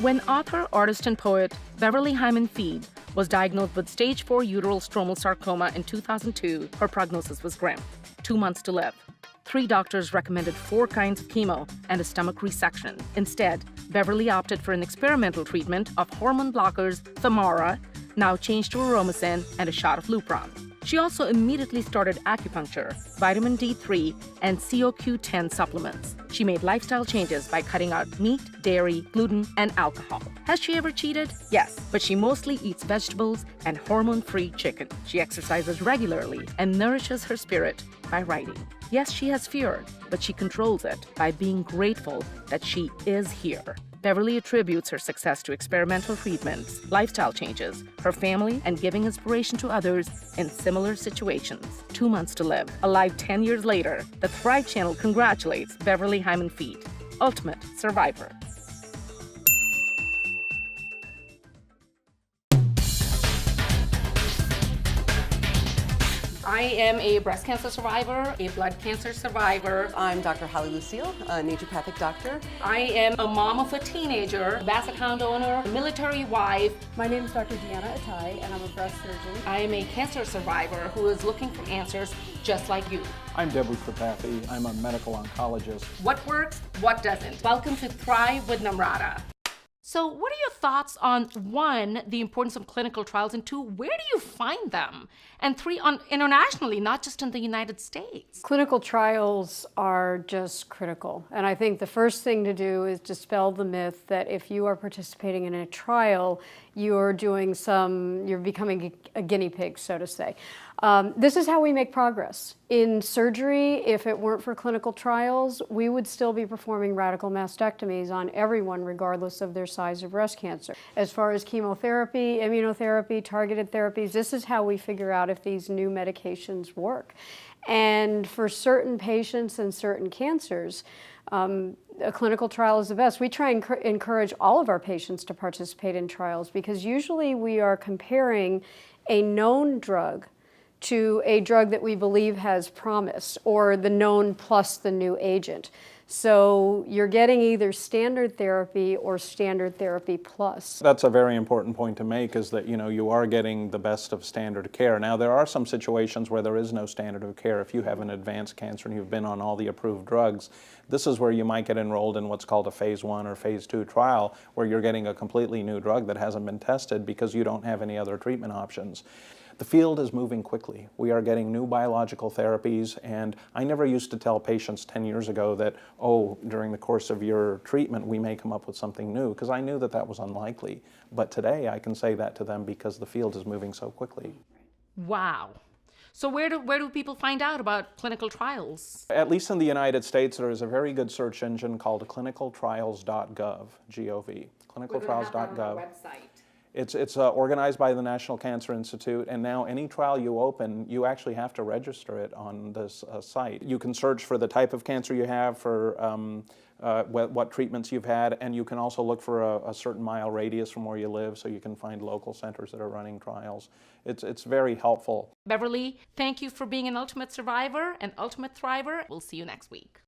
When author, artist, and poet Beverly Hyman-Fead was diagnosed with stage 4 uterine stromal sarcoma in 2002, her prognosis was grim. 2 months to live. 3 doctors recommended 4 kinds of chemo and a stomach resection. Instead, Beverly opted for an experimental treatment of hormone blockers, Femara, now changed to Aromasin, and a shot of Lupron. She also immediately started acupuncture, vitamin D3, and CoQ10 supplements. She made lifestyle changes by cutting out meat, dairy, gluten, and alcohol. Has she ever cheated? Yes, but she mostly eats vegetables and hormone-free chicken. She exercises regularly and nourishes her spirit by writing. Yes, she has fear, but she controls it by being grateful that she is here. Beverly attributes her success to experimental treatments, lifestyle changes, her family, and giving inspiration to others in similar situations. 2 months to live. Alive 10 years later, the Thrive Channel congratulates Beverly Hyman-Fead, ultimate survivor. I am a breast cancer survivor, a blood cancer survivor. I'm Dr. Holly Lucille, a naturopathic doctor. I am a mom of a teenager, a basset hound owner, a military wife. My name is Dr. Deanna Atai, and I'm a breast surgeon. I am a cancer survivor who is looking for answers just like you. I'm Deborah Tripathi. I'm a medical oncologist. What works, what doesn't? Welcome to Thrive with Namrata. So what are your thoughts on, 1, the importance of clinical trials, and 2, where do you find them? And 3, on internationally, not just in the United States. Clinical trials are just critical. And I think the first thing to do is dispel the myth that if you are participating in a trial, you're becoming a guinea pig, so to say. This is how we make progress. In surgery, if it weren't for clinical trials, we would still be performing radical mastectomies on everyone, regardless of their size of breast cancer. As far as chemotherapy, immunotherapy, targeted therapies, this is how we figure out if these new medications work. And for certain patients and certain cancers, a clinical trial is the best. We try and encourage all of our patients to participate in trials because usually we are comparing a known drug to a drug that we believe has promise, or the known plus the new agent. So you're getting either standard therapy or standard therapy plus. That's a very important point to make, is that you are getting the best of standard care. Now there are some situations where there is no standard of care. If you have an advanced cancer and you've been on all the approved drugs, this is where you might get enrolled in what's called a phase 1 or phase 2 trial, where you're getting a completely new drug that hasn't been tested because you don't have any other treatment options. The field is moving quickly. We are getting new biological therapies, and I never used to tell patients 10 years ago that, oh, during the course of your treatment we may come up with something new, because I knew that that was unlikely. But today I can say that to them because the field is moving so quickly. Wow. So where do people find out about clinical trials? At least in the United States, there is a very good search engine called clinicaltrials.gov, G-O-V, clinicaltrials.gov. Website. It's organized by the National Cancer Institute, and now any trial you open, you actually have to register it on this site. You can search for the type of cancer you have, for what treatments you've had, and you can also look for a certain mile radius from where you live, so you can find local centers that are running trials. It's very helpful. Beverly, thank you for being an ultimate survivor and ultimate thriver. We'll see you next week.